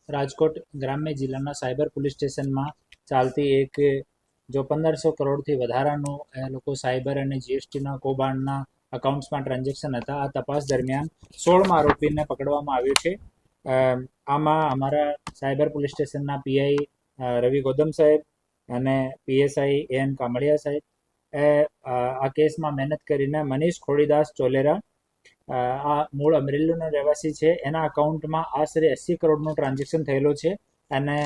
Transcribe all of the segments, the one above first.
રાજકોટ ગ્રામ્ય જિલ્લાના cyber police સ્ટેશનમાં ચાલતી એક જો 1500 કરોડથી વધારાનું એ લોકો સાયબર અને જીએસટીના કૌભાંડના અકાઉન્ટ્સમાં ટ્રાન્ઝેક્શન હતા. આ તપાસ દરમિયાન 16મા આરોપીને પકડવામાં આવ્યો છે. આમાં અમારા સાયબર પોલીસ સ્ટેશનના પીઆઈ રવિ ગૌતમ સાહેબ અને પીએસઆઈ એન કામળિયા સાહેબ આ કેસમાં મહેનત કરીને મનીષ ખોડીદાસ ચોલેરા આ મૂળ અમરેલીનો રહેવાસી છે. એના અકાઉન્ટમાં આશરે 80 કરોડનું ટ્રાન્ઝેક્શન થયેલો છે અને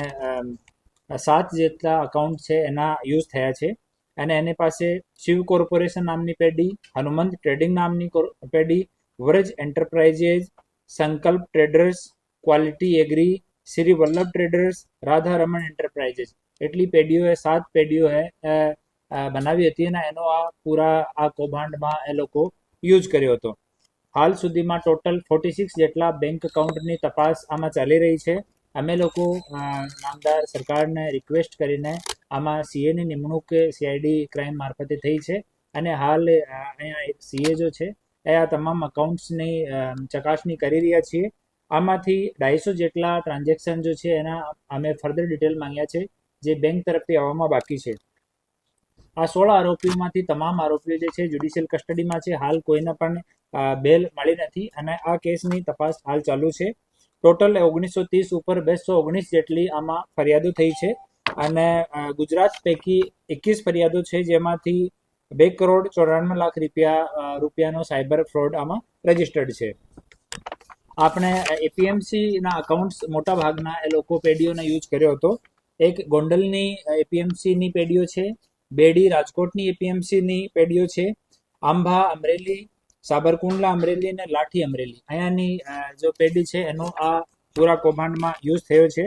7 જેટલા અકાઉન્ટ છે એના યુઝ થયા છે. અને એની પાસે શિવ કોર્પોરેશન નામની પેઢી, હનુમંત ટ્રેડિંગ નામની પેઢી, Vraj enterprises, Sankalp traders, quality agri, Shri Vallabh traders, Radha Raman enterprises એટલી પેઢીઓએ 7 પેઢીઓએ બનાવી હતી અને એનો આ કૌભાંડમાં એ લોકો યુઝ કર્યો હતો. હાલ સુધીમાં ટોટલ 46 જેટલા બેંક એકાઉન્ટની તપાસ આમાં ચાલી રહી છે. અમે લોકો નામદાર સરકારને રિક્વેસ્ટ કરીને આમાં સીએની નિમણૂક સીઆઈડી ક્રાઇમ મારફતે થઈ છે અને હાલ અહીંયા સીએ જો છે એ આ તમામ અકાઉન્ટ્સની ચકાસણી કરી રહ્યા છીએ. આમાંથી 250 જેટલા ટ્રાન્ઝેક્શન જો છે એના અમે ફર્ધર ડિટેલ માંગ્યા છે જે બેંક તરફથી આવવામાં બાકી છે. આ 16 આરોપીઓમાંથી તમામ આરોપીઓ જે છે જ્યુડિશિયલ કસ્ટડીમાં છે. હાલ કોઈને પણ બેલ મળી નથી અને આ કેસની તપાસ હાલ ચાલુ છે. ટોટલ 1930 ઉપર 219 જેટલી આમાં ફરિયાદો થઈ છે અને ગુજરાત પૈકી 21 ફરિયાદો છે જેમાંથી 2,94,00,000 રૂપિયાનો સાયબર ફ્રોડ આમાં રજીસ્ટર્ડ છે. આપણે એપીએમસીના અકાઉન્ટ્સ મોટા ભાગના એ લોકો પેઢીઓને યુઝ કર્યો હતો. એક ગોંડલની એપીએમસીની પેઢીઓ છે, બેડી રાજકોટની એપીએમસીની પેઢીઓ છે, આંબા અમરેલી, સાબરકુંડલા અમરેલી અને લાઠી અમરેલી અહીંયાની જો પેઢી છે એનો આ પૂરા કૌભાંડમાં યુઝ થયો છે.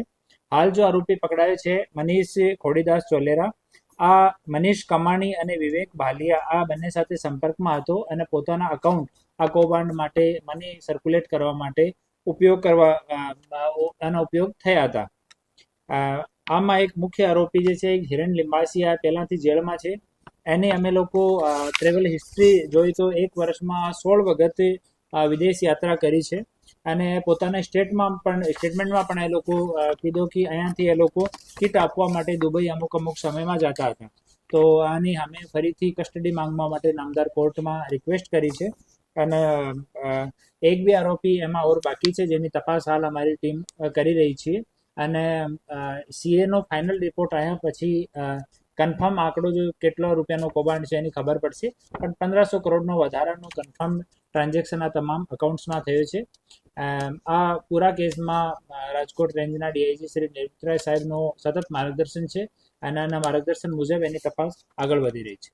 હાલ જો આરોપી પકડાયો છે મનીષ ખોડીદાસ ચોલેરા. આ મનીષ કમાણી અને વિવેક ભાલિયા આ બંને સાથે સંપર્કમાં હતો અને પોતાના અકાઉન્ટ આ કૌભાંડ માટે મની સર્ક્યુલેટ કરવા માટે એનો ઉપયોગ થયા હતા. આમાં એક મુખ્ય આરોપી જે છે હિરણ લિંબાસિયા પહેલાંથી જેલમાં છે. એની અમે લોકો ટ્રેવલ હિસ્ટ્રી જોઈ તો 1 વર્ષમાં 16 વખત વિદેશ યાત્રા કરી છે અને પોતાના સ્ટેટમેન્ટમાં પણ એ લોકો કીધું કે અહીંયાથી એ લોકો કીટ આપવા માટે દુબઈ અમુક સમયમાં જતા હતા. તો આની અમે ફરીથી કસ્ટડી માંગવા માટે નામદાર કોર્ટમાં રિક્વેસ્ટ કરી છે અને 1-2 આરોપી એમાં ઓર બાકી છે જેની તપાસ હાલ અમારી ટીમ કરી રહી છે અને સીએનો ફાઇનલ રિપોર્ટ આવ્યા પછી કન્ફર્મ આંકડો જો કેટલો રૂપિયાનો કૌભાંડ છે એની ખબર પડશે. પણ 1500 કરોડનો વધારાનો કન્ફર્મ ટ્રાન્ઝેક્શન આ તમામ અકાઉન્ટ્સમાં થયો છે. આ પૂરા કેસમાં રાજકોટ રેન્જના ડીઆઈજી શ્રી નિવૃત્તરાય સાહેબનો સતત માર્ગદર્શન છે અને આના માર્ગદર્શન મુજબ એની તપાસ આગળ વધી રહી છે.